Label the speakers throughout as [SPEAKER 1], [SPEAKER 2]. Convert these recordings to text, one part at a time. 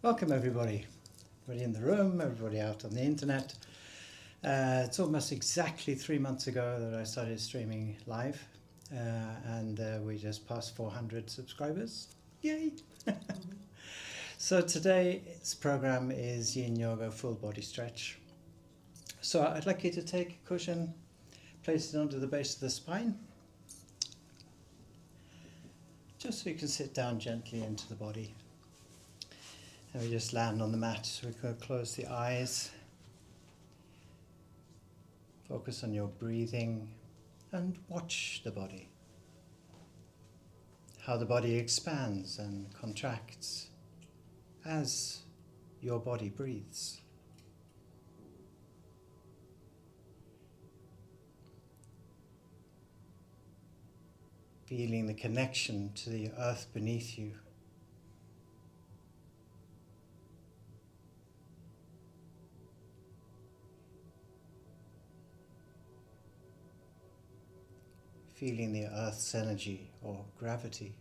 [SPEAKER 1] Welcome everybody in the room, everybody out on the internet. It's almost exactly 3 months ago that I started streaming live, and we just passed 400 subscribers. Yay! So today's program is Yin Yoga full body stretch. So I'd like you to take a cushion, place it under the base of the spine, just so you can sit down gently into the body. And we just land on the mat, so we can close the eyes, focus on your breathing and watch the body. How the body expands and contracts as your body breathes. Feeling the connection to the earth beneath you. Feeling the earth's energy or gravity.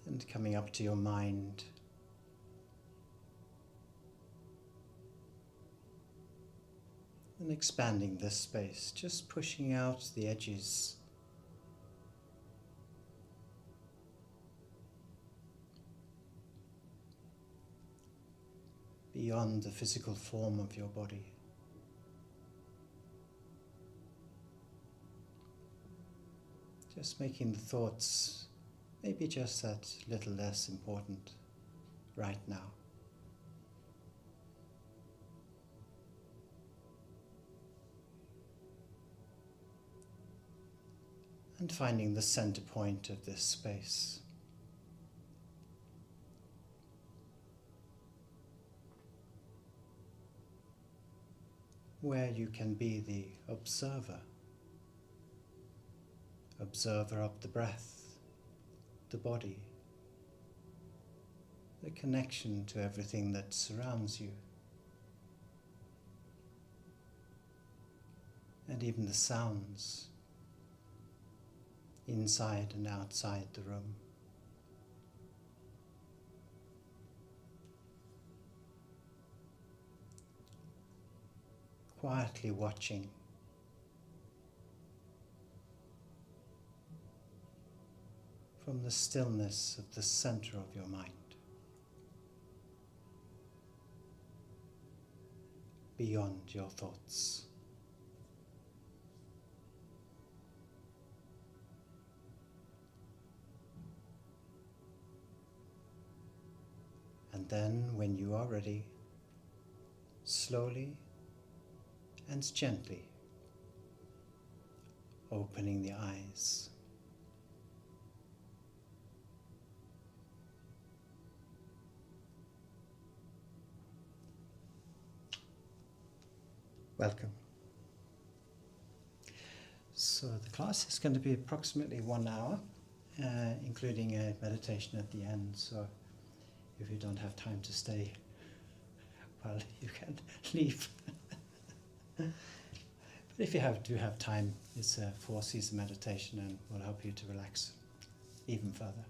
[SPEAKER 1] And coming up to your mind. And expanding this space, just pushing out the edges. Beyond the physical form of your body. Just making the thoughts maybe just that little less important right now. And finding the center point of this space. Where you can be the observer of the breath, the body, the connection to everything that surrounds you, and even the sounds inside and outside the room. Quietly watching. From the stillness of the center of your mind. Beyond your thoughts. And then, when you are ready, slowly and gently opening the eyes. Welcome. So the class is going to be approximately 1 hour, including a meditation at the end. So if you don't have time to stay, well, you can leave. But if you do have time, it's a 4-season meditation and will help you to relax even further.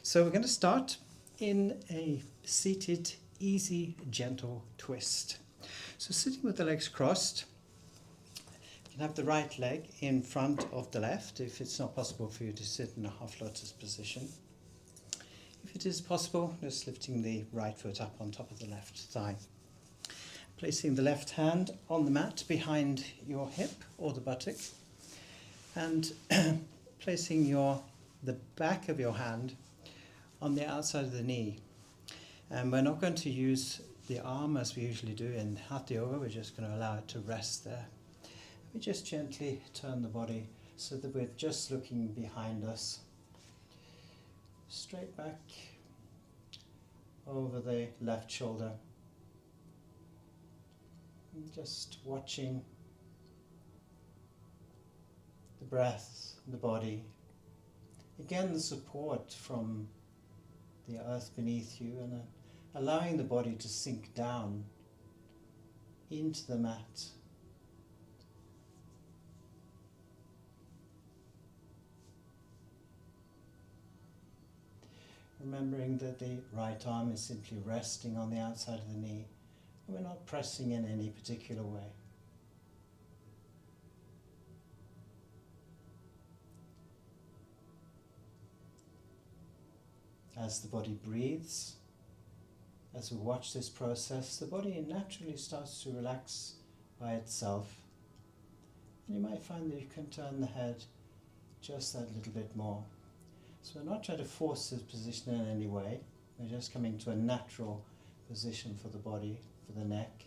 [SPEAKER 1] So we're going to start in a seated, easy, gentle twist. So sitting with the legs crossed, you can have the right leg in front of the left if it's not possible for you to sit in a half lotus position. If it is possible, just lifting the right foot up on top of the left thigh. Placing the left hand on the mat behind your hip or the buttock, and placing the back of your hand on the outside of the knee. And we're not going to use the arm as we usually do in Hatha Yoga. We're just going to allow it to rest there. We just gently turn the body so that we're just looking behind us, straight back over the left shoulder. Just watching the breath, the body. Again, the support from the earth beneath you, and allowing the body to sink down into the mat Remembering that the right arm is simply resting on the outside of the knee, and we're not pressing in any particular way. As the body breathes, as we watch this process, the body naturally starts to relax by itself. And you might find that you can turn the head just that little bit more. So we're not trying to force this position in any way. We're just coming to a natural position for the body, for the neck.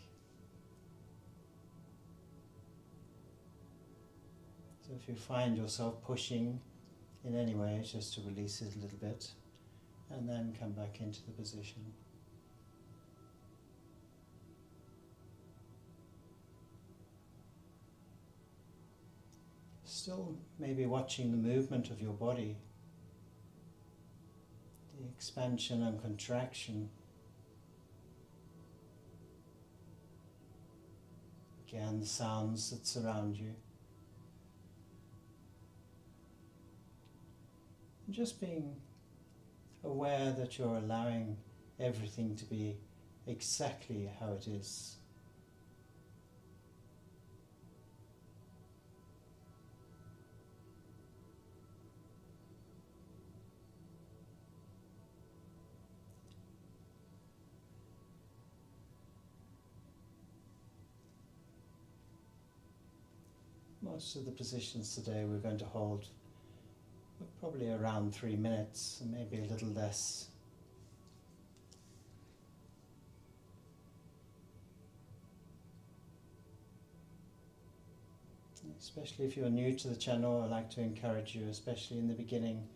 [SPEAKER 1] So if you find yourself pushing in any way, just to release it a little bit, and then come back into the position. Still maybe watching the movement of your body, the expansion and contraction. Again, the sounds that surround you. And just being aware that you're allowing everything to be exactly how it is. Most of the positions today we're going to hold probably around 3 minutes, and maybe a little less. Especially if you're new to the channel, I like to encourage you, especially in the beginning,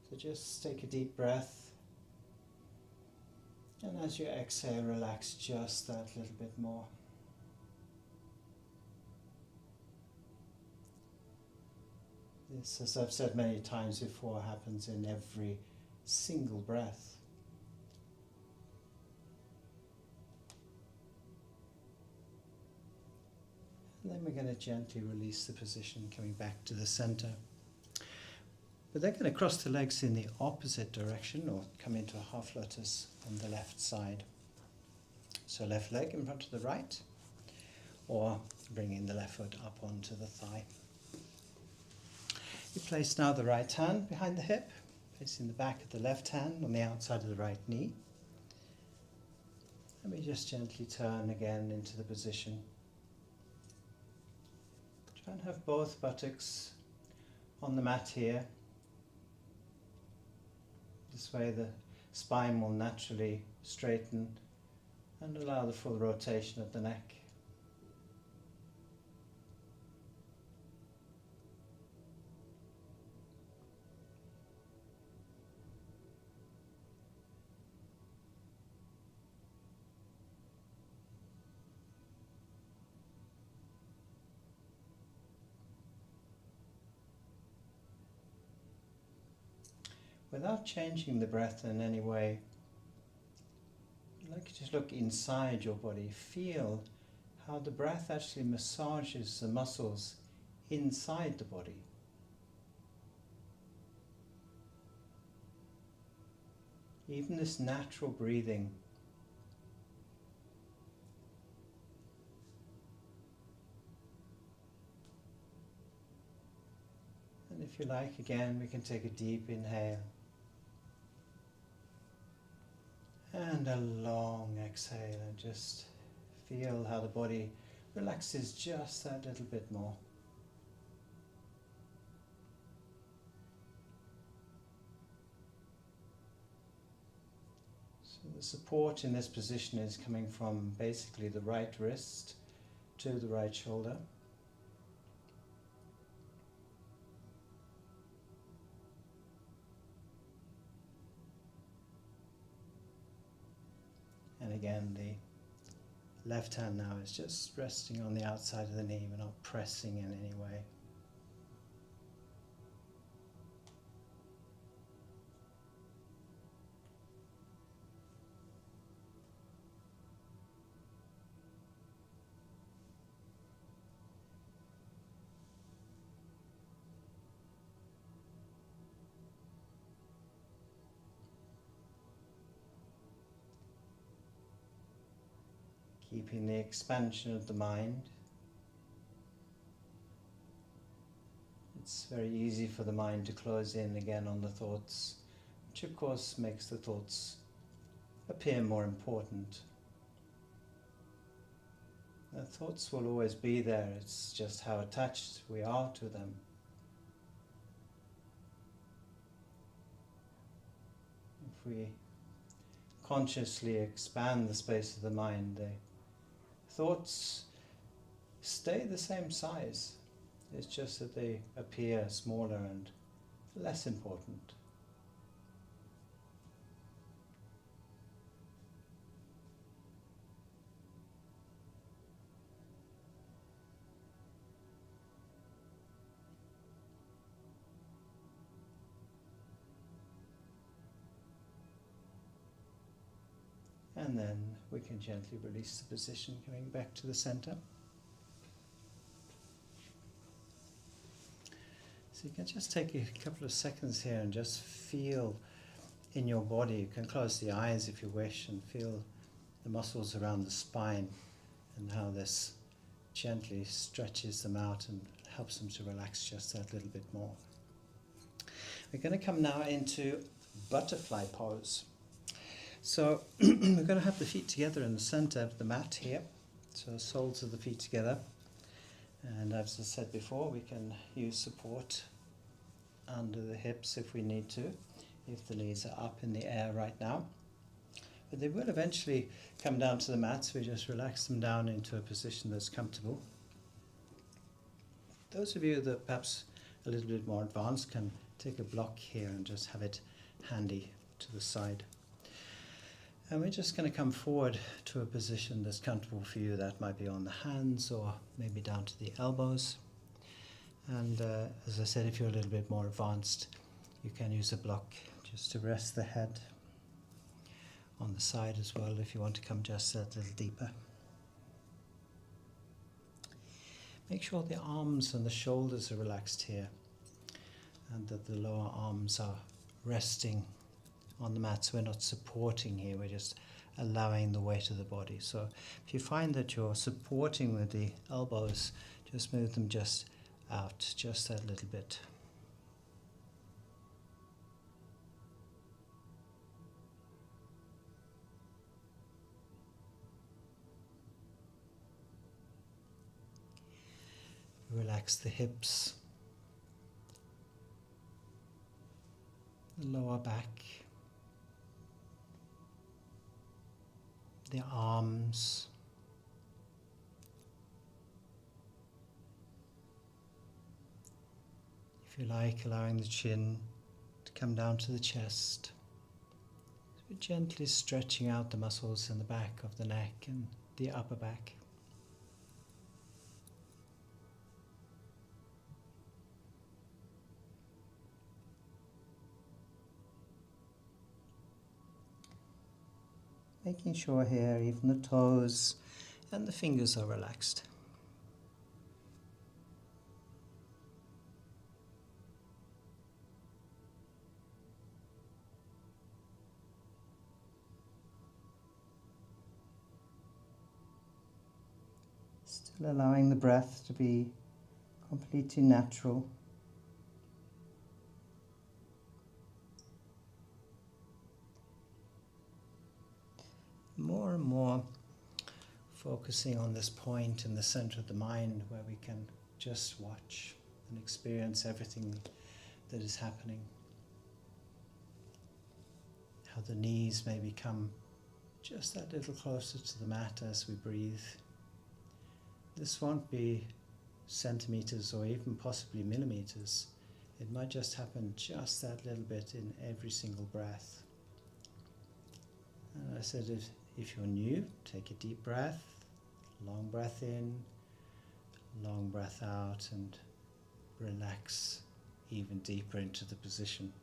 [SPEAKER 1] to just take a deep breath, and as you exhale, relax just that little bit more. This, as I've said many times before, happens in every single breath. And then we're going to gently release the position, coming back to the center. But they're going to cross the legs in the opposite direction, or come into a half lotus on the left side. So left leg in front of the right, or bringing the left foot up onto the thigh. You place now the right hand behind the hip, placing the back of the left hand on the outside of the right knee. And we just gently turn again into the position. Try and have both buttocks on the mat here. This way the spine will naturally straighten and allow the full rotation of the neck. Without changing the breath in any way, I'd like you to just look inside your body. Feel how the breath actually massages the muscles inside the body. Even this natural breathing . And if you like, again, we can take a deep inhale. And a long exhale, and just feel how the body relaxes just that little bit more. So the support in this position is coming from basically the right wrist to the right shoulder. And again, the left hand now is just resting on the outside of the knee. We're not pressing in any way. keeping the expansion of the mind. It's very easy for the mind to close in again on the thoughts, which of course makes the thoughts appear more important. The thoughts will always be there, it's just how attached we are to them. If we consciously expand the space of the mind, the thoughts stay the same size. It's just that they appear smaller and less important. And then we can gently release the position, coming back to the center. So you can just take a couple of seconds here and just feel in your body. You can close the eyes if you wish and feel the muscles around the spine and how this gently stretches them out and helps them to relax just that little bit more. We're going to come now into butterfly pose. So we're going to have the feet together in the center of the mat here, so soles of the feet together, and as I said before, we can use support under the hips if we need to, if the knees are up in the air right now, but they will eventually come down to the mat, so we just relax them down into a position that's comfortable. Those of you that perhaps a little bit more advanced can take a block here and just have it handy to the side. And we're just going to come forward to a position that's comfortable for you. That might be on the hands or maybe down to the elbows. And as I said, if you're a little bit more advanced, you can use a block just to rest the head on the side as well if you want to come just a little deeper. Make sure the arms and the shoulders are relaxed here and that the lower arms are resting on the mat, so we're not supporting here, we're just allowing the weight of the body. So if you find that you're supporting with the elbows, just move them just out, just that little bit. Relax the hips, the lower back, the arms, if you like, allowing the chin to come down to the chest. So we're gently stretching out the muscles in the back of the neck and the upper back. Making sure here even the toes and the fingers are relaxed. Still allowing the breath to be completely natural. More and more focusing on this point in the center of the mind where we can just watch and experience everything that is happening. How the knees maybe come just that little closer to the mat as we breathe. This won't be centimeters or even possibly millimeters. It might just happen just that little bit in every single breath. And I said, if you're new, take a deep breath, long breath in, long breath out, and relax even deeper into the position.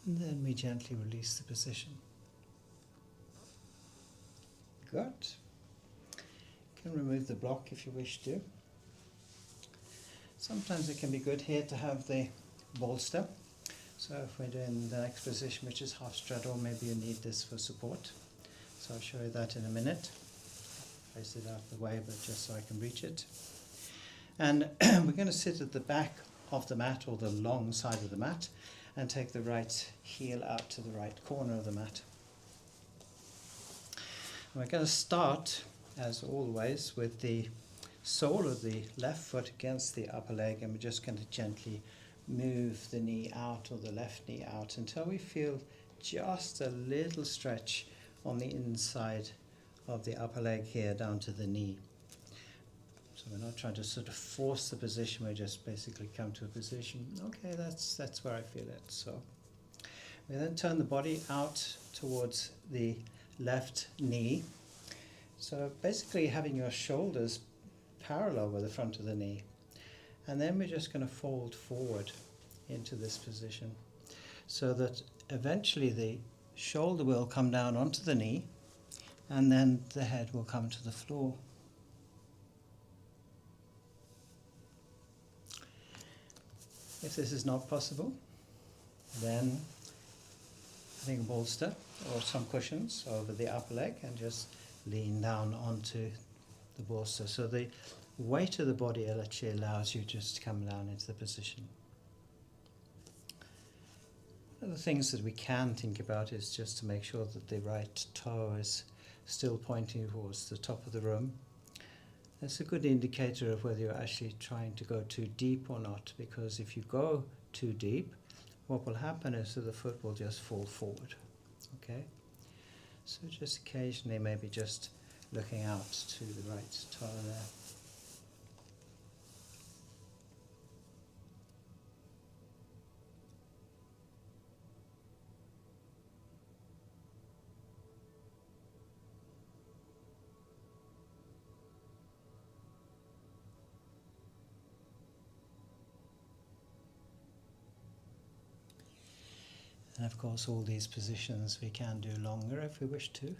[SPEAKER 1] And then we gently release the position. Good. You can remove the block if you wish to. Sometimes it can be good here to have the bolster. So if we're doing the next position, which is half straddle, maybe you need this for support. So I'll show you that in a minute. Place it out of the way, but just so I can reach it. And we're going to sit at the back of the mat, or the long side of the mat, and take the right heel out to the right corner of the mat. And we're going to start, as always, with the sole of the left foot against the upper leg, and we're just going to gently move the knee out, or the left knee out, until we feel just a little stretch on the inside of the upper leg here down to the knee. So we're not trying to sort of force the position, we just basically come to a position, okay, that's where I feel it. So we then turn the body out towards the left knee. So basically having your shoulders parallel with the front of the knee. And then we're just going to fold forward into this position so that eventually the shoulder will come down onto the knee, and then the head will come to the floor. If this is not possible, then having a bolster or some cushions over the upper leg and just lean down onto the bolster. So the weight of the body actually allows you just to come down into the position. One of the things that we can think about is just to make sure that the right toe is still pointing towards the top of the room. That's a good indicator of whether you're actually trying to go too deep or not, because if you go too deep, what will happen is that the foot will just fall forward. Okay? So just occasionally maybe just looking out to the right toe there. And of course all these positions we can do longer if we wish to.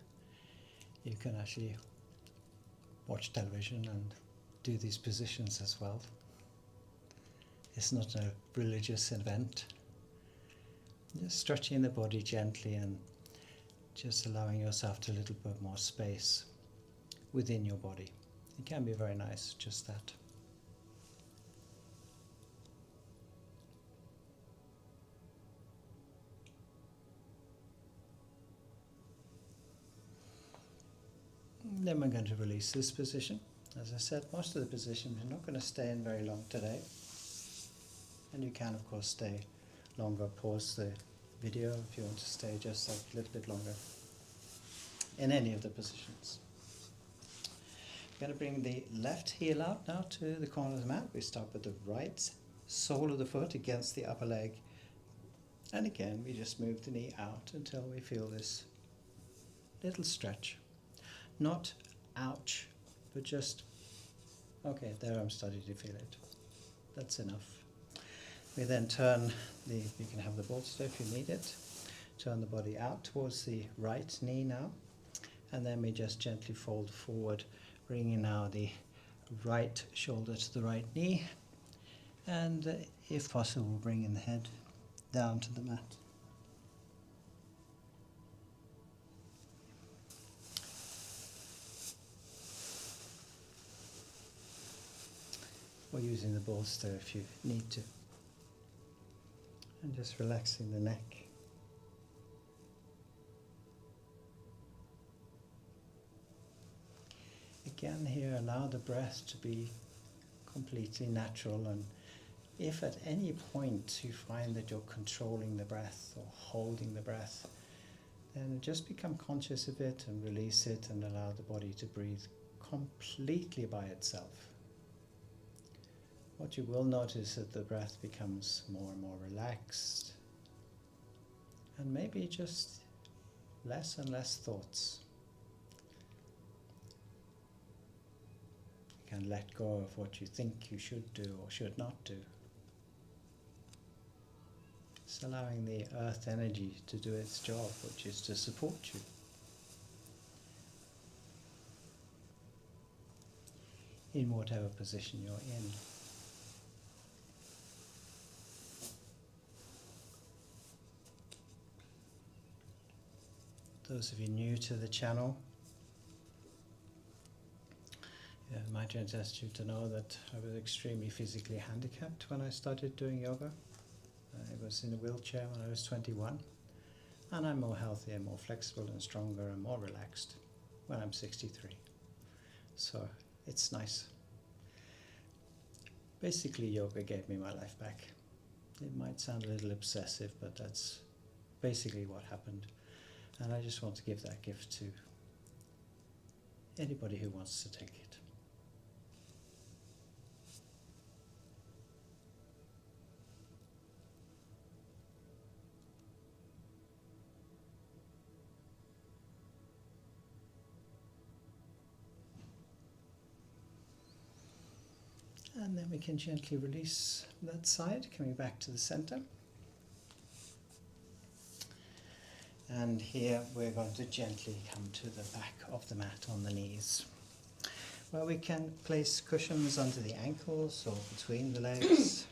[SPEAKER 1] You can actually watch television and do these positions as well. It's not a religious event. Just stretching the body gently and just allowing yourself to a little bit more space within your body. It can be very nice, just that. Then we're going to release this position. As I said, most of the positions we're not going to stay in very long today. And you can, of course, stay longer, pause the video if you want to stay just a little bit longer in any of the positions. We're going to bring the left heel out now to the corner of the mat. We start with the right sole of the foot against the upper leg. And again, we just move the knee out until we feel this little stretch. Not ouch, but just, okay, there I'm starting to feel it. That's enough. We then turn you can have the bolster if you need it. Turn the body out towards the right knee now. And then we just gently fold forward, bringing now the right shoulder to the right knee. And if possible, bringing the head down to the mat. Or using the bolster if you need to. And just relaxing the neck. Again here, allow the breath to be completely natural, and if at any point you find that you're controlling the breath or holding the breath, then just become conscious of it and release it and allow the body to breathe completely by itself. What you will notice is that the breath becomes more and more relaxed, and maybe just less and less thoughts. You can let go of what you think you should do or should not do. Just allowing the earth energy to do its job, which is to support you. In whatever position you're in. Those of you new to the channel, it might interest you to know that I was extremely physically handicapped when I started doing yoga. I was in a wheelchair when I was 21, and I'm more healthy and more flexible and stronger and more relaxed when I'm 63. So it's nice. Basically, yoga gave me my life back. It might sound a little obsessive, but that's basically what happened. And I just want to give that gift to anybody who wants to take it. And then we can gently release that side, coming back to the center. And here we're going to gently come to the back of the mat on the knees, where we can place cushions under the ankles or between the legs.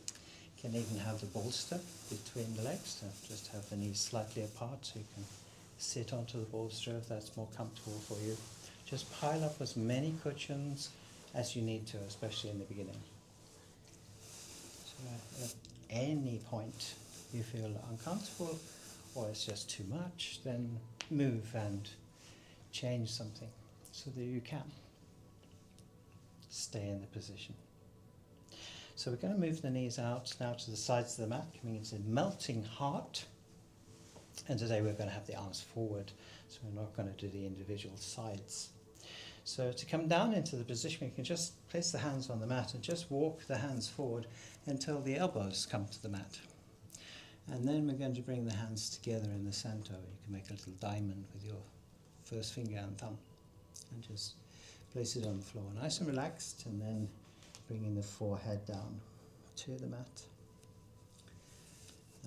[SPEAKER 1] You can even have the bolster between the legs, so just have the knees slightly apart so you can sit onto the bolster if that's more comfortable for you. Just pile up as many cushions as you need to, especially in the beginning. So at any point you feel uncomfortable or it's just too much, then move and change something so that you can stay in the position. So we're going to move the knees out now to the sides of the mat, coming into melting heart. And today we're going to have the arms forward, so we're not going to do the individual sides. So to come down into the position, you can just place the hands on the mat and just walk the hands forward until the elbows come to the mat. And then we're going to bring the hands together in the center. You can make a little diamond with your first finger and thumb and just place it on the floor, nice and relaxed, and then bringing the forehead down to the mat.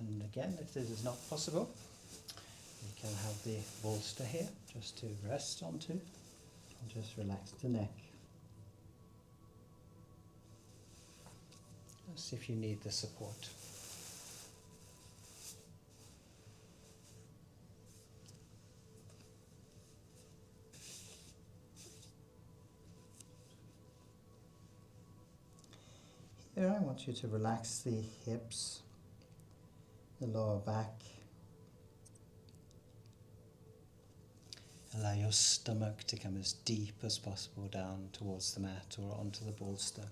[SPEAKER 1] And again, if this is not possible, you can have the bolster here just to rest onto, and just relax the neck. Just if you need the support. Here I want you to relax the hips, the lower back. Allow your stomach to come as deep as possible down towards the mat or onto the bolster.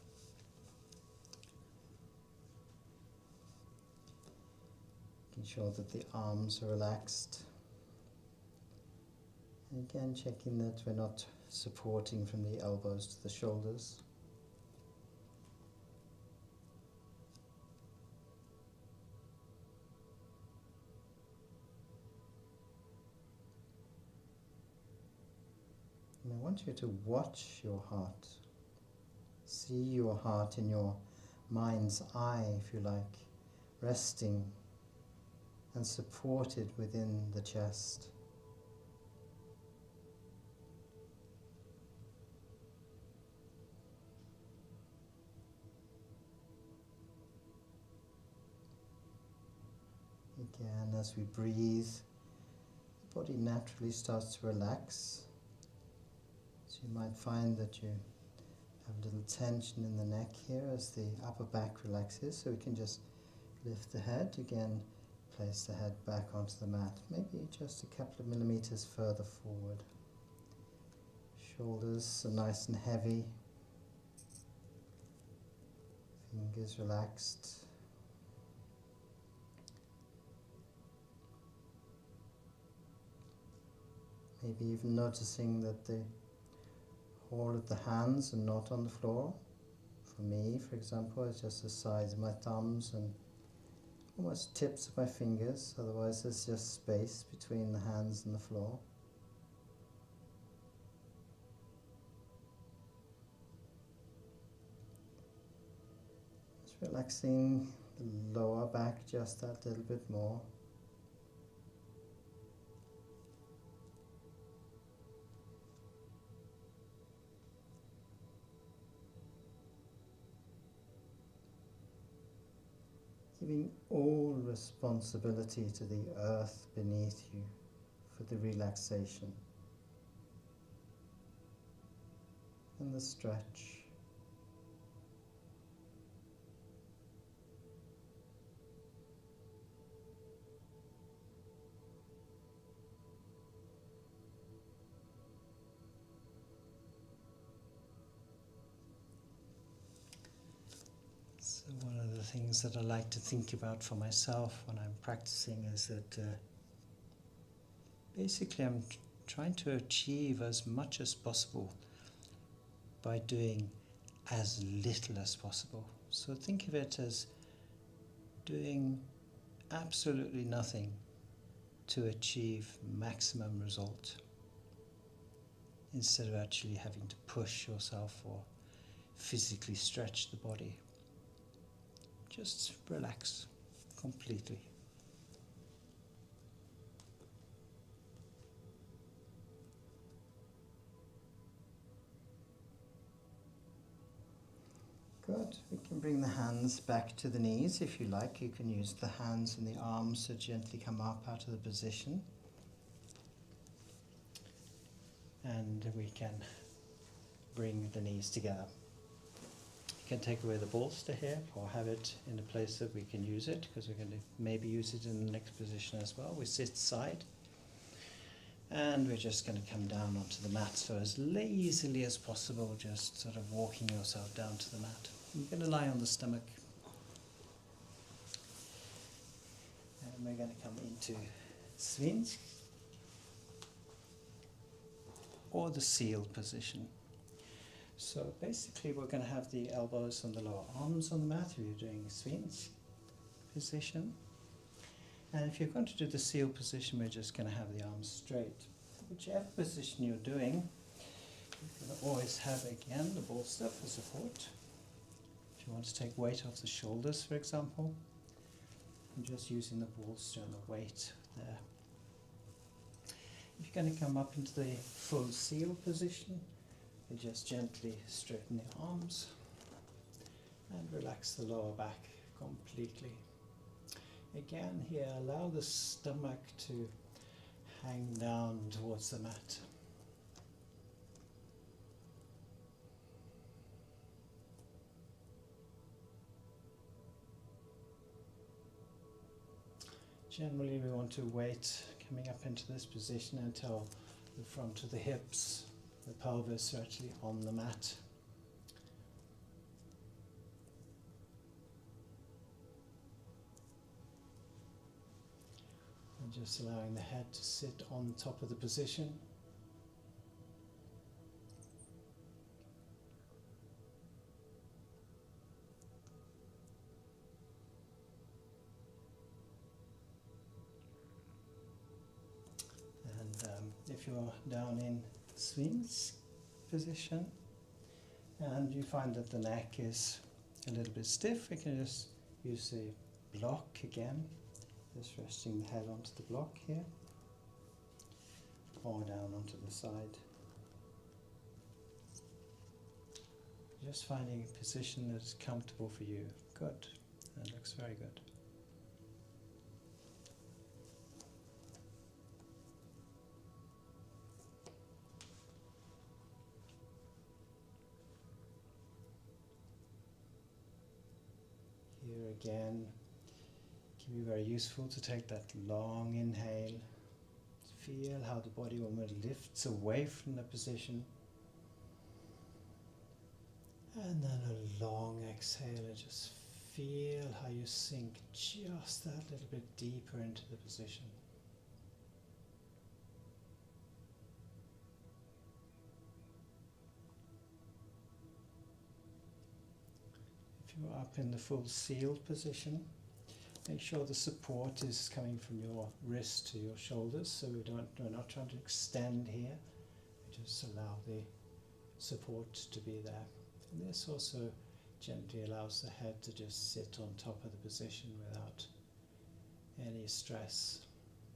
[SPEAKER 1] Making sure that the arms are relaxed. And again, checking that we're not supporting from the elbows to the shoulders. And I want you to watch your heart. See your heart in your mind's eye, if you like, resting and supported within the chest. Again, as we breathe, the body naturally starts to relax. So you might find that you have a little tension in the neck here as the upper back relaxes, so we can just lift the head, again place the head back onto the mat, maybe just a couple of millimeters further forward. Shoulders are nice and heavy, fingers relaxed. Maybe even noticing that the whole of the hands are not on the floor. For me, for example, it's just the size of my thumbs and almost tips of my fingers, otherwise there's just space between the hands and the floor. Just relaxing the lower back just that little bit more. Giving all responsibility to the earth beneath you for the relaxation and the stretch. So one of the things that I like to think about for myself when I'm practicing is that basically I'm trying to achieve as much as possible by doing as little as possible. So think of it as doing absolutely nothing to achieve maximum result, instead of actually having to push yourself or physically stretch the body. Just relax completely. Good. We can bring the hands back to the knees if you like. You can use the hands and the arms to gently come up out of the position. And we can bring the knees together. You can take away the bolster here or have it in a place that we can use it, because we're going to maybe use it in the next position as well. We sit side and we're just going to come down onto the mat. So as lazily as possible, just sort of walking yourself down to the mat. You're going to lie on the stomach. And we're going to come into Sphinx or the seal position. So basically we're going to have the elbows and the lower arms on the mat if you're doing Sphinx position. And if you're going to do the seal position, we're just going to have the arms straight. Whichever position you're doing, you're going to always have again the bolster for support. If you want to take weight off the shoulders, for example, I'm just using the bolster and the weight there. If you're going to come up into the full seal position, you just gently straighten the arms and relax the lower back completely. Again here, allow the stomach to hang down towards the mat. Generally we want to wait coming up into this position until the front of the hips, the pelvis are actually on the mat. And just allowing the head to sit on top of the position. If you're down in Sphinx position and you find that the neck is a little bit stiff, we can just use the block again, just resting the head onto the block here or down onto the side. Just finding a position that is comfortable for you. Good. That looks very good. Here again, it can be very useful to take that long inhale. Feel how the body almost lifts away from the position. And then a long exhale, and just feel how you sink just that little bit deeper into the position. If you're up in the full sealed position, make sure the support is coming from your wrist to your shoulders, so we're not trying to extend here, we just allow the support to be there. And this also gently allows the head to just sit on top of the position without any stress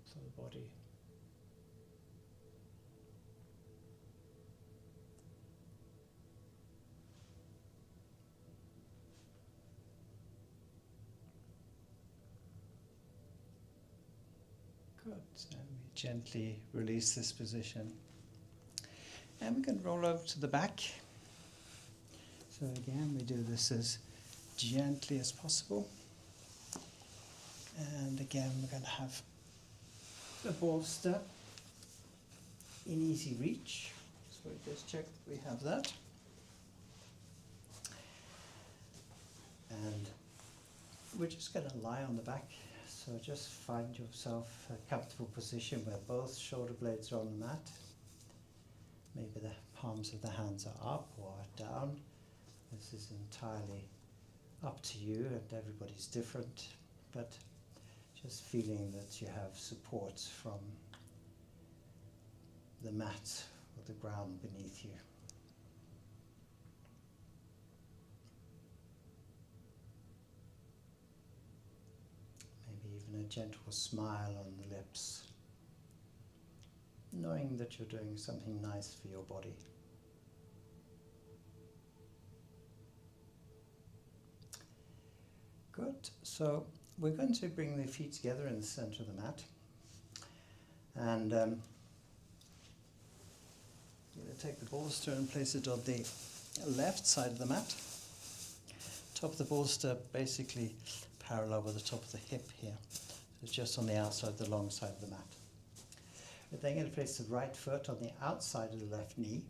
[SPEAKER 1] for the body. Good, and we gently release this position. And we can roll over to the back. So again, we do this as gently as possible. And again, we're going to have the bolster in easy reach. So we just check that we have that. And we're just going to lie on the back. So just find yourself a comfortable position where both shoulder blades are on the mat. Maybe the palms of the hands are up or down. This is entirely up to you, and everybody's different. But just feeling that you have support from the mat or the ground beneath you. Maybe even a gentle smile on the lips, knowing that you're doing something nice for your body. Good. So we're going to bring the feet together in the center of the mat. And you're going to take the bolster and place it on the left side of the mat. Top of the bolster basically parallel with the top of the hip here. So just on the outside, the long side of the mat. We're then going to place the right foot on the outside of the left knee.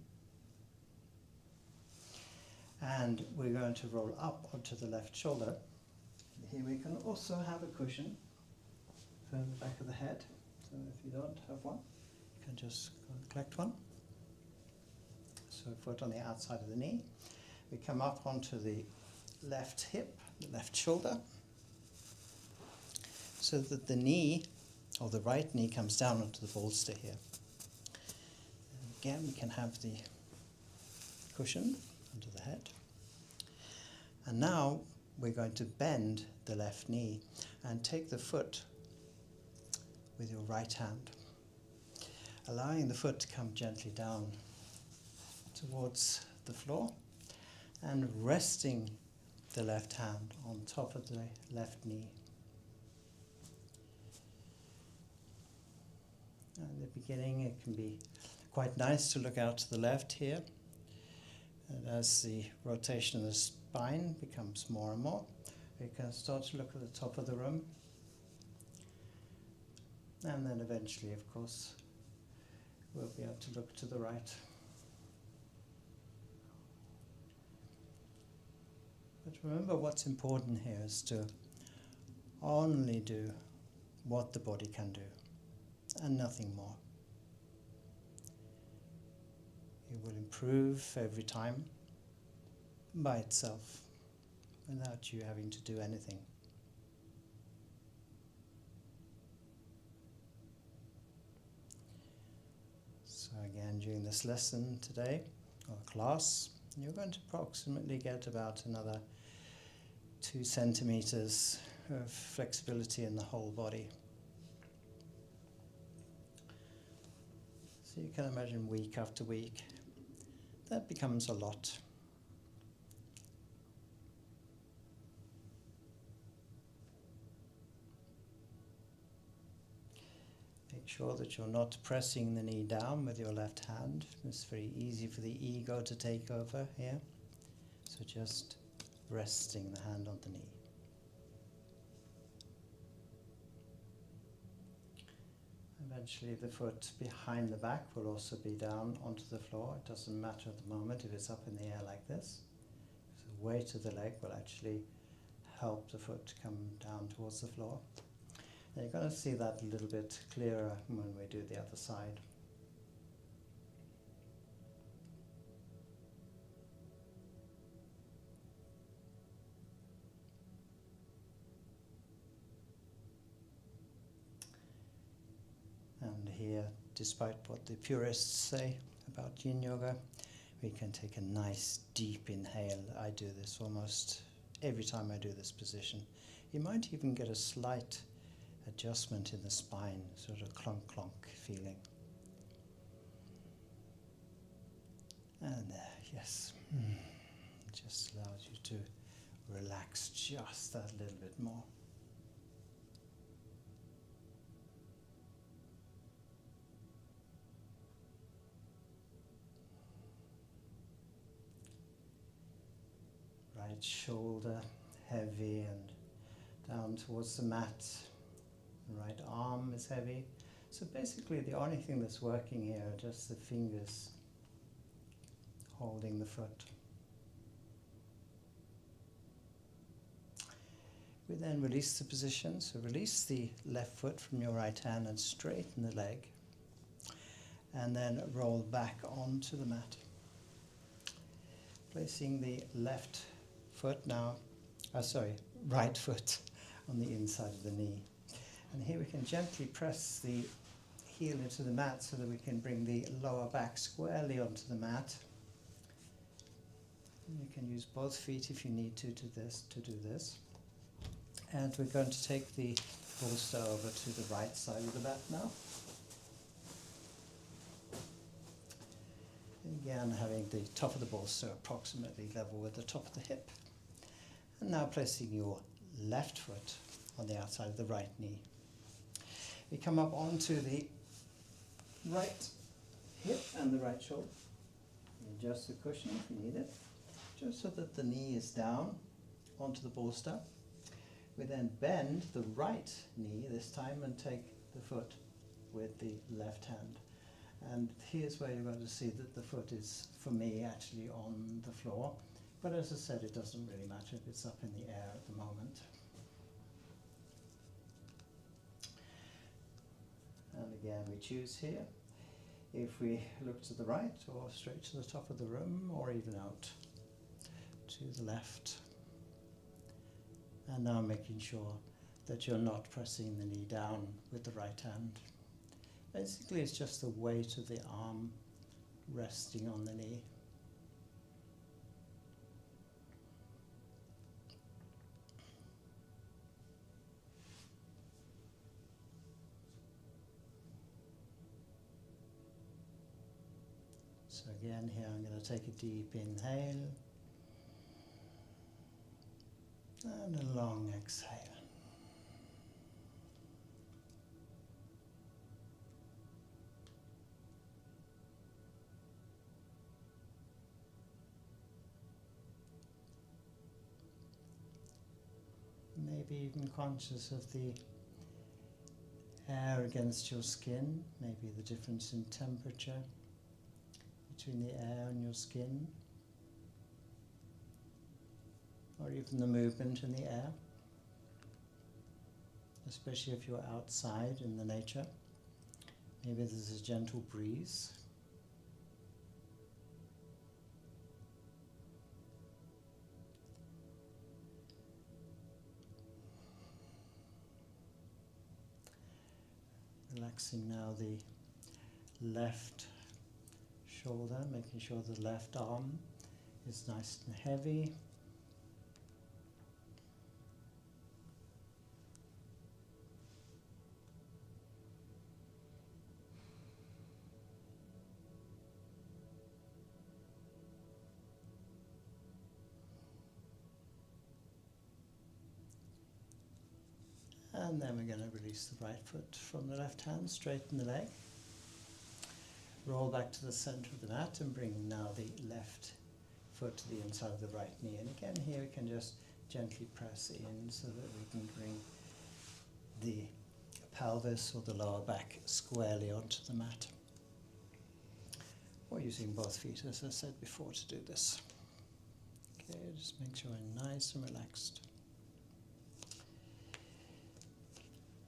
[SPEAKER 1] And we're going to roll up onto the left shoulder. Here we can also have a cushion for the back of the head. So if you don't have one, you can just collect one. So foot on the outside of the knee. We come up onto the left hip, the left shoulder, so that the knee, or the right knee, comes down onto the bolster here. And again, we can have the cushion under the head. And now we're going to bend the left knee and take the foot with your right hand, allowing the foot to come gently down towards the floor and resting the left hand on top of the left knee. In the beginning, it can be quite nice to look out to the left here. And as the rotation of the spine becomes more and more, we can start to look at the top of the room. And then eventually, of course, we'll be able to look to the right. But remember, what's important here is to only do what the body can do, and nothing more. It will improve every time by itself, without you having to do anything. So again, during this lesson today, or class, you're going to approximately get about another 2 centimeters of flexibility in the whole body. So you can imagine week after week, that becomes a lot. Make sure that you're not pressing the knee down with your left hand. It's very easy for the ego to take over here. So just resting the hand on the knee. Eventually the foot behind the back will also be down onto the floor. It doesn't matter at the moment if it's up in the air like this. The weight of the leg will actually help the foot come down towards the floor. And you're going to see that a little bit clearer when we do the other side. And here, despite what the purists say about Yin Yoga, we can take a nice deep inhale. I do this almost every time I do this position. You might even get a slight adjustment in the spine, sort of clunk clunk feeling. And there, yes. Just allows you to relax just that little bit more. Right shoulder heavy and down towards the mat. The right arm is heavy. So basically the only thing that's working here are just the fingers holding the foot. We then release the position, so release the left foot from your right hand and straighten the leg, and then roll back onto the mat. Placing the left foot now, right foot on the inside of the knee. And here we can gently press the heel into the mat so that we can bring the lower back squarely onto the mat. And you can use both feet if you need to do this. And we're going to take the bolster over to the right side of the mat now. Again, having the top of the bolster approximately level with the top of the hip. And now placing your left foot on the outside of the right knee. You come up onto the right hip and the right shoulder. Adjust the cushion if you need it, just so that the knee is down onto the bolster. We then bend the right knee this time and take the foot with the left hand. And here's where you're going to see that the foot is, for me, actually on the floor. But as I said, it doesn't really matter if it's up in the air at the moment. And again, we choose here if we look to the right or straight to the top of the room or even out to the left. And now making sure that you're not pressing the knee down with the right hand. Basically, it's just the weight of the arm resting on the knee. So again, here I'm going to take a deep inhale and a long exhale. Maybe even conscious of the air against your skin, maybe the difference in temperature between the air and your skin, or even the movement in the air, especially if you're outside in the nature. Maybe there's a gentle breeze. Relaxing now the left shoulder, making sure the left arm is nice and heavy. And then we're going to release the right foot from the left hand, straighten the leg, roll back to the center of the mat and bring now the left foot to the inside of the right knee. And again here we can just gently press in so that we can bring the pelvis or the lower back squarely onto the mat. Or using both feet, as I said before, to do this. Okay, just make sure we're nice and relaxed.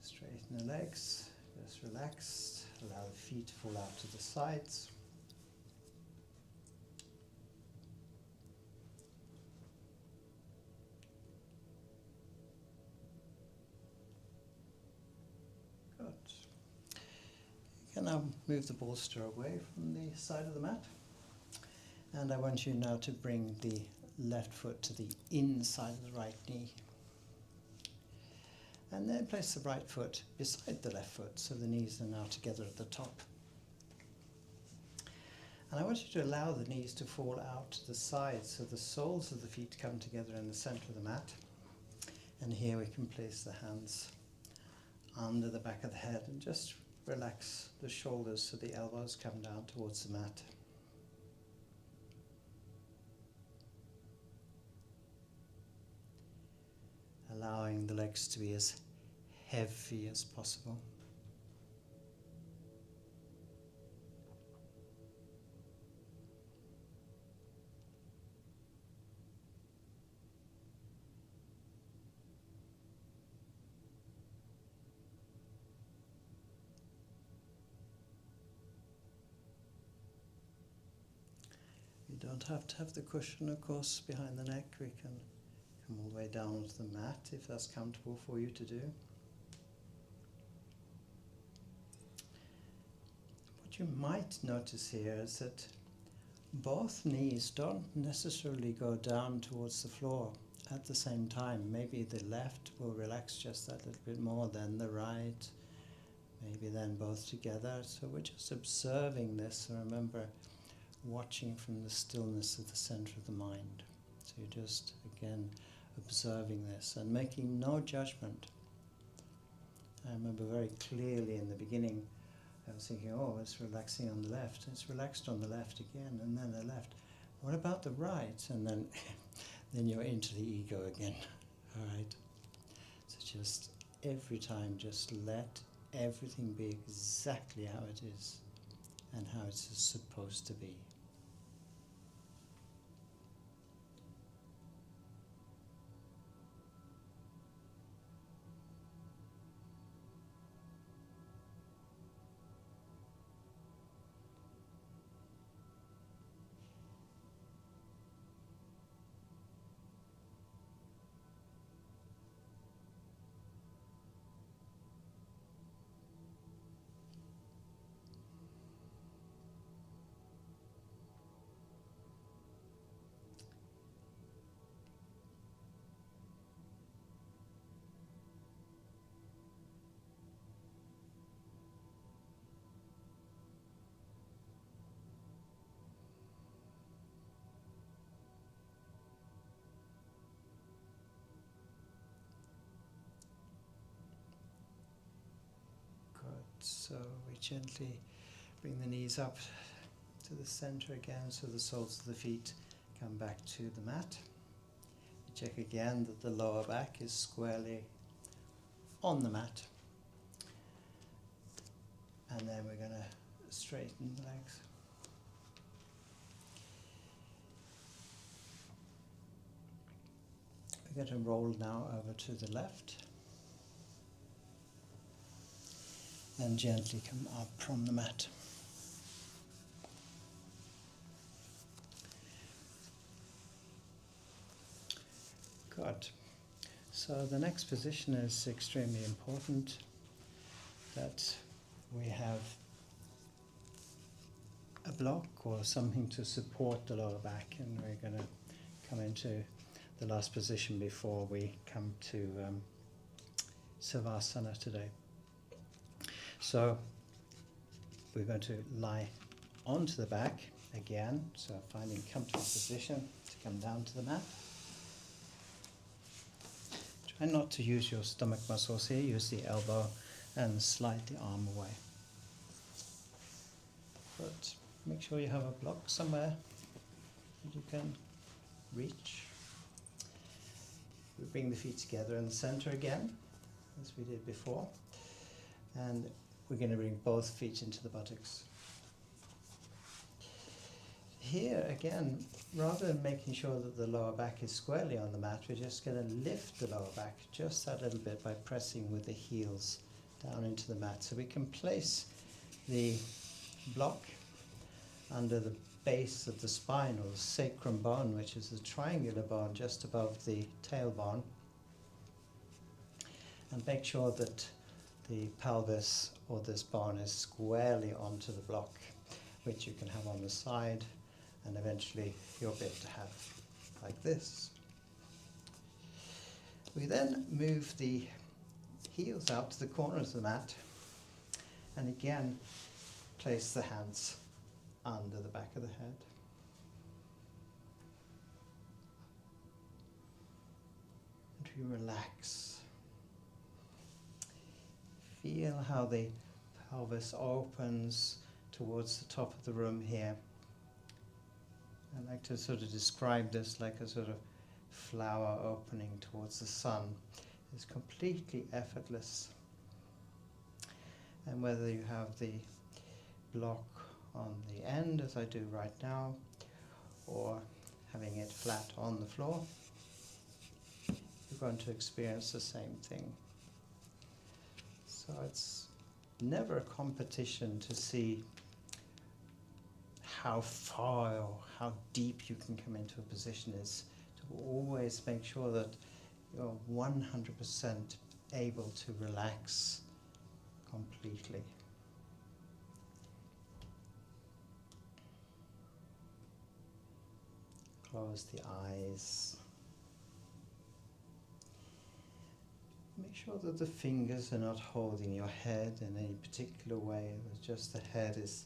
[SPEAKER 1] Straighten the legs, just relax, allow the feet to fall out to the sides. Good. You can now move the bolster away from the side of the mat. And I want you now to bring the left foot to the inside of the right knee. And then place the right foot beside the left foot, so the knees are now together at the top. And I want you to allow the knees to fall out to the sides, so the soles of the feet come together in the center of the mat. And here we can place the hands under the back of the head and just relax the shoulders so the elbows come down towards the mat. Allowing the legs to be as heavy as possible. You don't have to have the cushion, of course, behind the neck. We can come all the way down onto the mat if that's comfortable for you to do. What you might notice here is that both knees don't necessarily go down towards the floor at the same time. Maybe the left will relax just that little bit more than the right, maybe then both together. So we're just observing this, and remember, watching from the stillness of the center of the mind. So you're just, again, observing this and making no judgment. I remember very clearly in the beginning, I was thinking, oh, it's relaxing on the left. It's relaxed on the left again, and then the left. What about the right? And then, then you're into the ego again. All right. So just every time, just let everything be exactly how it is and how it's supposed to be. So we gently bring the knees up to the center again, so the soles of the feet come back to the mat. We check again that the lower back is squarely on the mat. And then we're going to straighten the legs. We're going to roll now over to the left. And gently come up from the mat. Good. So the next position is extremely important, that we have a block or something to support the lower back, and we're going to come into the last position before we come to Savasana today. So we're going to lie onto the back again, so finding a comfortable position to come down to the mat. Try not to use your stomach muscles here, use the elbow and slide the arm away. But make sure you have a block somewhere that you can reach. We bring the feet together in the center again, as we did before. And we're going to bring both feet into the buttocks. Here again, rather than making sure that the lower back is squarely on the mat, we're just going to lift the lower back just that little bit by pressing with the heels down into the mat. So we can place the block under the base of the spine, or the sacrum bone, which is the triangular bone just above the tailbone, and make sure that the pelvis or this bone is squarely onto the block, which you can have on the side and eventually you'll be able to have like this. We then move the heels out to the corners of the mat, and again place the hands under the back of the head. And we relax. Feel how the pelvis opens towards the top of the room here. I like to sort of describe this like a sort of flower opening towards the sun. It's completely effortless. And whether you have the block on the end, as I do right now, or having it flat on the floor, you're going to experience the same thing. So it's never a competition to see how far or how deep you can come into a position. Is to always make sure that you're 100% able to relax completely. Close the eyes. Make sure that the fingers are not holding your head in any particular way, but just the head is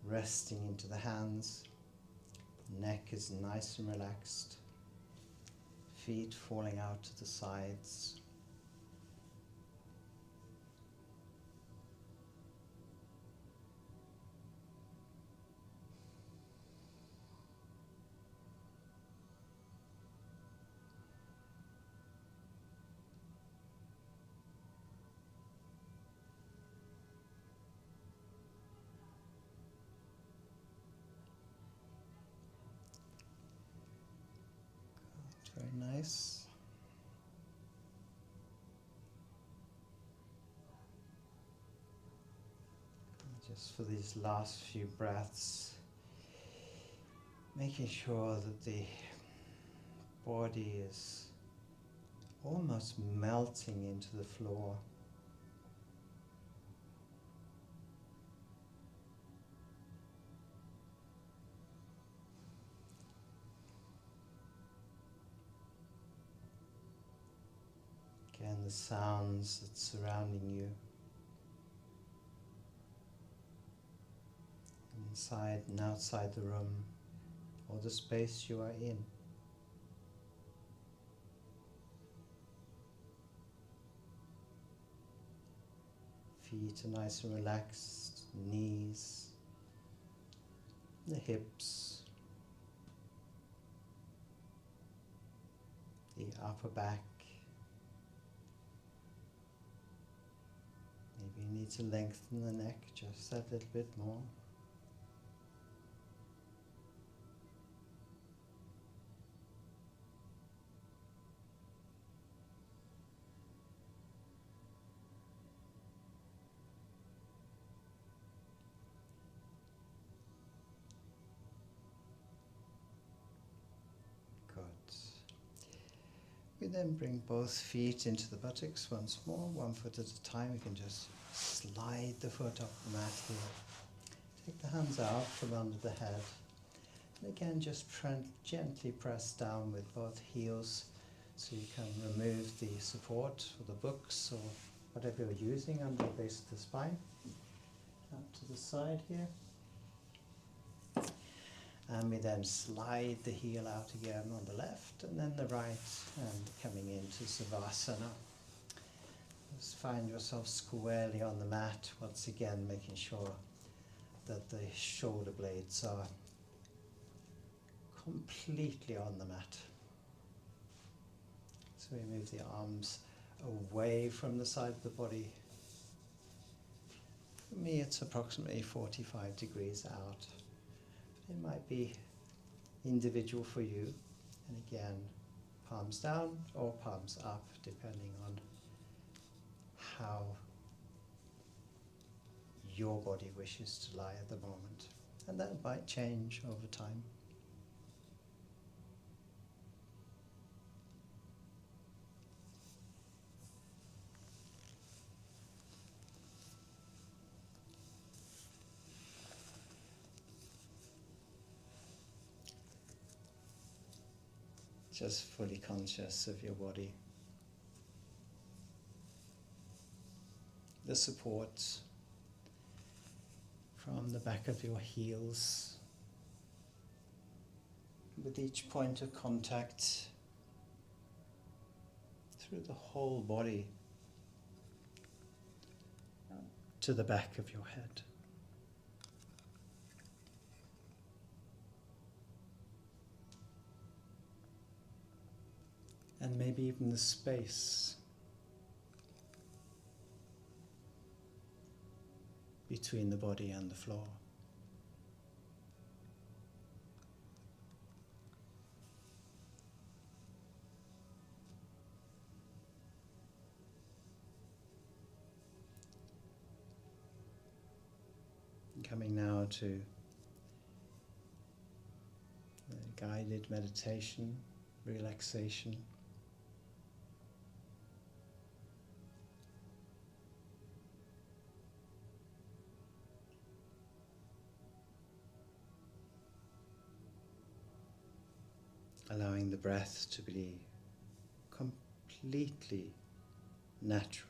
[SPEAKER 1] resting into the hands. The neck is nice and relaxed. Feet falling out to the sides. Very nice. Just for these last few breaths, making sure that the body is almost melting into the floor. Again, the sounds that's surrounding you, inside and outside the room, or the space you are in. Feet are nice and relaxed, knees, the hips, the upper back. Maybe you need to lengthen the neck just that little bit more. We then bring both feet into the buttocks once more, one foot at a time. You can just slide the foot up the mat here. Take the hands out from under the head. And again, just gently press down with both heels so you can remove the support for the books or whatever you're using under the base of the spine. Out to the side here. And we then slide the heel out again on the left and then the right, and coming into Savasana. Just find yourself squarely on the mat, once again making sure that the shoulder blades are completely on the mat. So we move the arms away from the side of the body. For me it's approximately 45 degrees out. It might be individual for you, and again, palms down or palms up, depending on how your body wishes to lie at the moment. And that might change over time. just fully conscious of your body. The support from the back of your heels, with each point of contact through the whole body to the back of your head. And maybe even the space between the body and the floor. Coming now to the guided meditation, relaxation. Allowing the breath to be completely natural.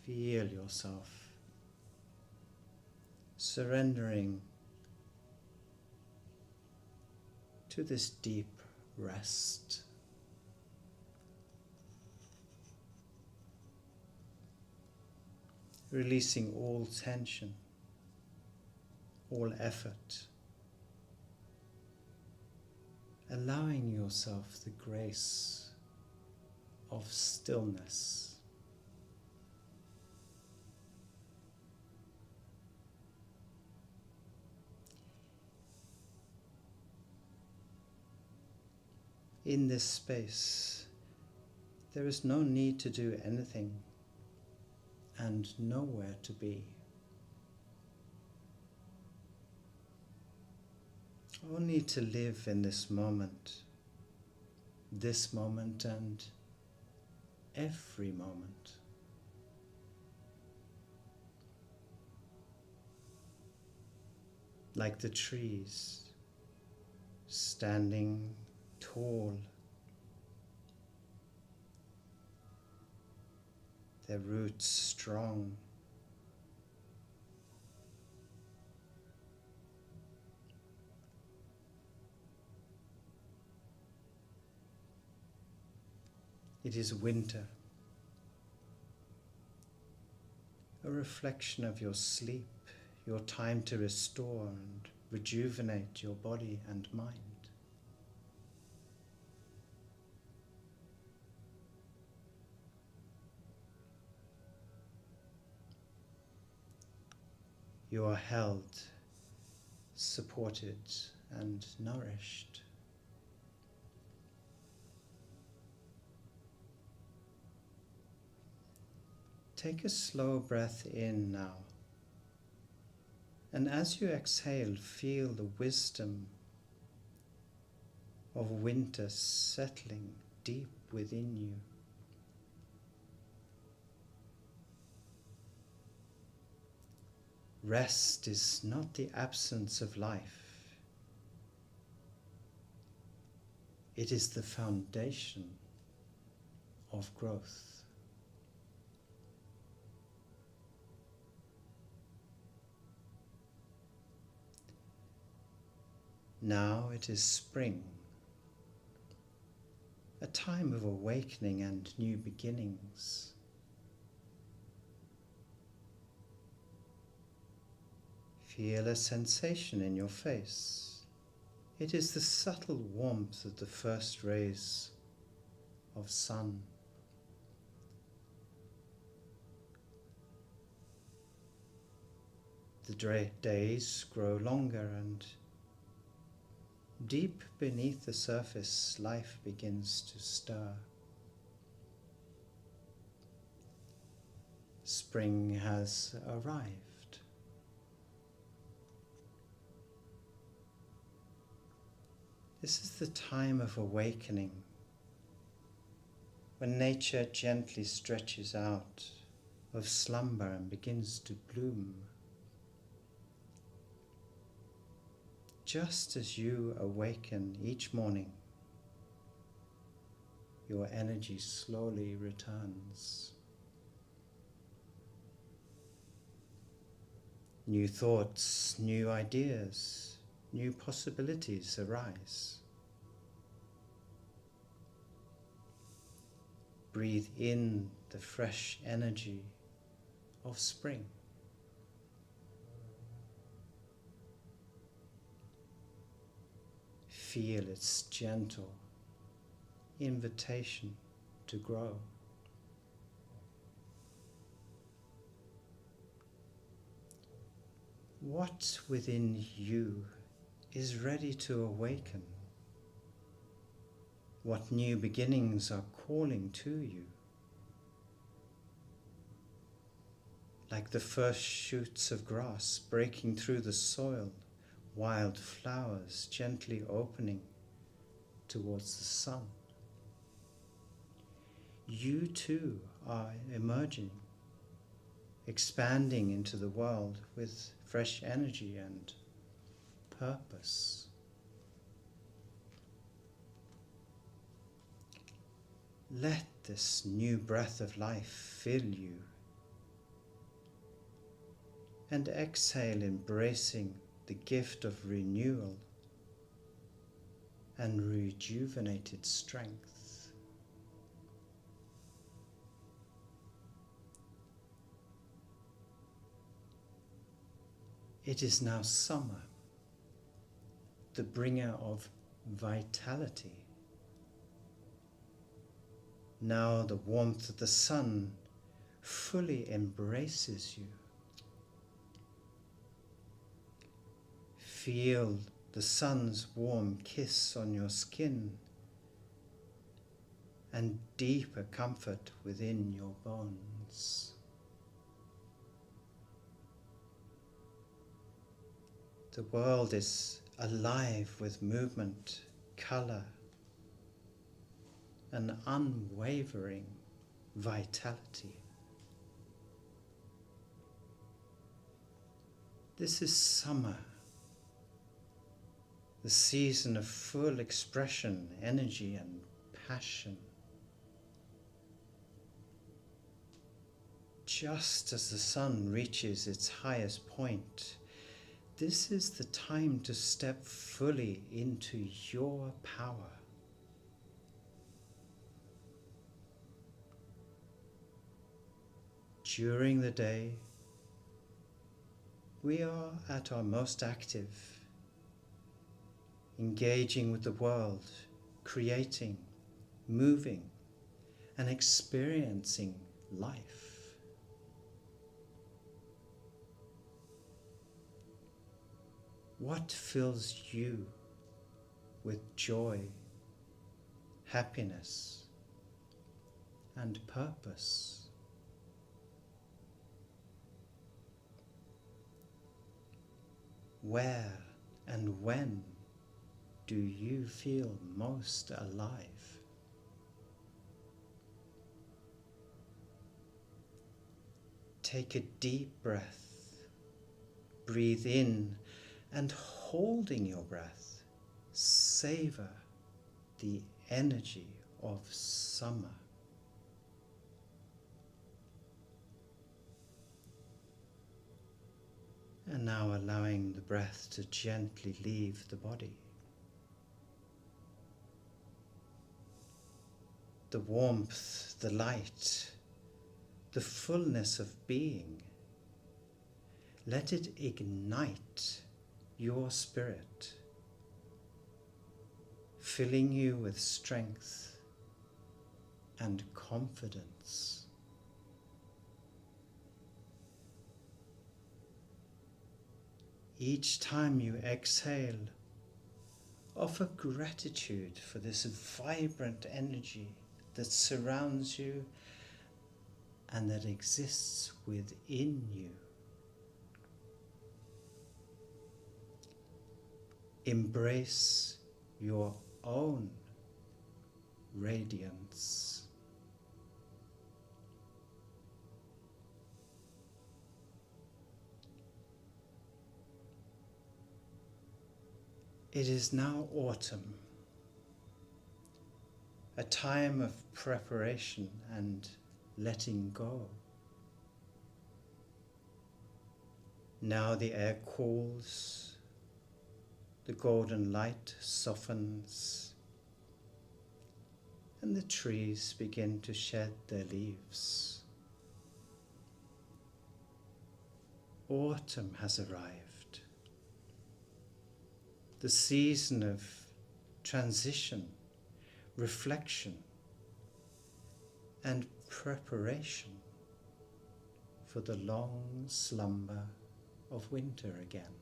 [SPEAKER 1] Feel yourself surrendering to this deep rest. Releasing all tension, all effort. Allowing yourself the grace of stillness. In this space, there is no need to do anything and nowhere to be. Only to live in this moment and every moment. Like the trees, standing tall, their roots strong, it is winter, a reflection of your sleep, your time to restore and rejuvenate your body and mind. You are held, supported, and nourished. Take a slow breath in now, and as you exhale, feel the wisdom of winter settling deep within you. Rest is not the absence of life. It is the foundation of growth. Now it is spring, a time of awakening and new beginnings. Feel a sensation in your face. It is the subtle warmth of the first rays of sun. The days grow longer, and deep beneath the surface, life begins to stir. Spring has arrived. This is the time of awakening, when nature gently stretches out of slumber and begins to bloom. Just as you awaken each morning, your energy slowly returns. New thoughts, new ideas, new possibilities arise. Breathe in the fresh energy of spring. Feel its gentle invitation to grow. What within you is ready to awaken? What new beginnings are calling to you? Like the first shoots of grass breaking through the soil, wild flowers gently opening towards the sun. You too are emerging, expanding into the world with fresh energy and purpose. Let this new breath of life fill you, and exhale, embracing the gift of renewal and rejuvenated strength. It is now summer, the bringer of vitality. Now the warmth of the sun fully embraces you. Feel the sun's warm kiss on your skin and deeper comfort within your bones. The world is alive with movement, color, and unwavering vitality. This is summer, the season of full expression, energy, and passion. Just as the sun reaches its highest point, this is the time to step fully into your power. During the day, we are at our most active, engaging with the world, creating, moving, and experiencing life. What fills you with joy, happiness, and purpose? Where and when do you feel most alive? Take a deep breath. Breathe in, and holding your breath, savor the energy of summer. And now allowing the breath to gently leave the body. The warmth, the light, the fullness of being. Let it ignite your spirit, filling you with strength and confidence. Each time you exhale, offer gratitude for this vibrant energy that surrounds you and that exists within you. Embrace your own radiance. It is now autumn, a time of preparation and letting go. Now the air cools, the golden light softens, and the trees begin to shed their leaves. Autumn has arrived, the season of transition, reflection, and preparation for the long slumber of winter again.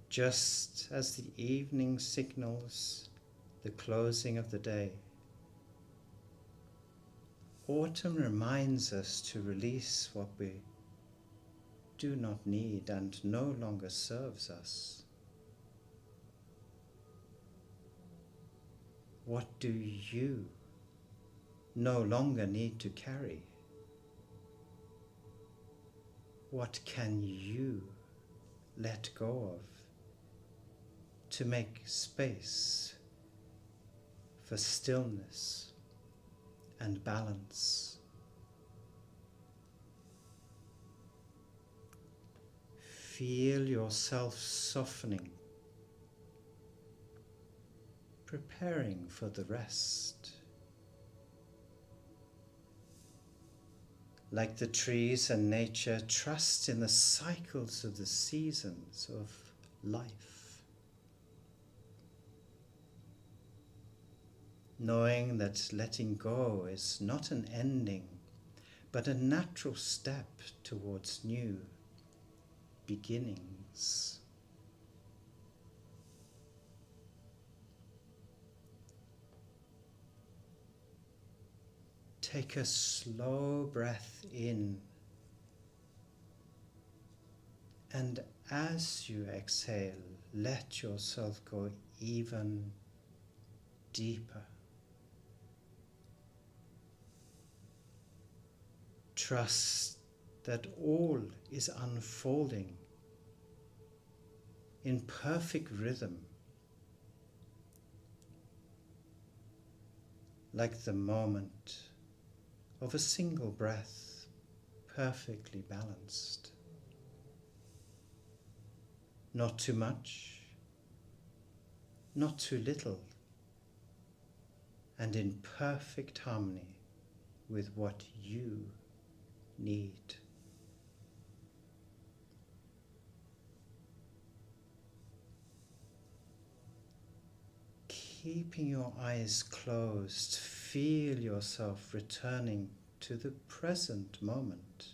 [SPEAKER 1] Just as the evening signals the closing of the day, autumn reminds us to release what we do not need and no longer serves us. What do you no longer need to carry? What can you let go of to make space for stillness and balance? Feel yourself softening, preparing for the rest. Like the trees and nature, trust in the cycles of the seasons of life, knowing that letting go is not an ending, but a natural step towards new beginnings. Take a slow breath in, and as you exhale, let yourself go even deeper. Trust that all is unfolding in perfect rhythm, like the moment of a single breath, perfectly balanced. Not too much, not too little, and in perfect harmony with what you need. Keeping your eyes closed, feel yourself returning to the present moment.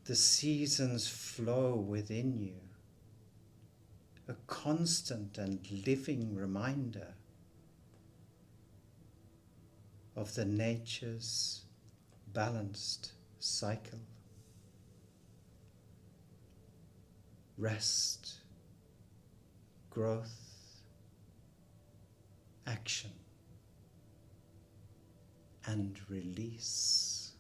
[SPEAKER 1] The seasons flow within you, a constant and living reminder of the nature's balanced cycle. Rest, growth, action, and release.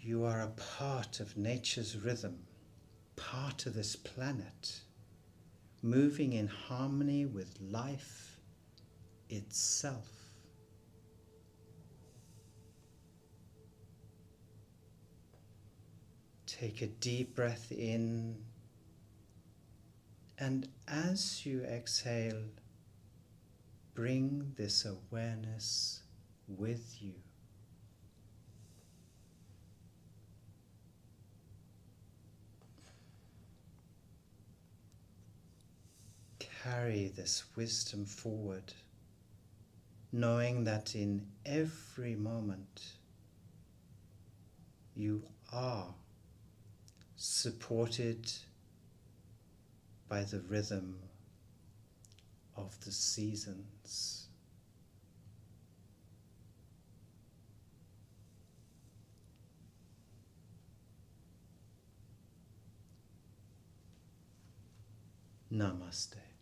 [SPEAKER 1] You are a part of nature's rhythm, part of this planet, moving in harmony with life itself. Take a deep breath in, and as you exhale, bring this awareness with you. Carry this wisdom forward, knowing that in every moment you are supported by the rhythm of the seasons. Namaste.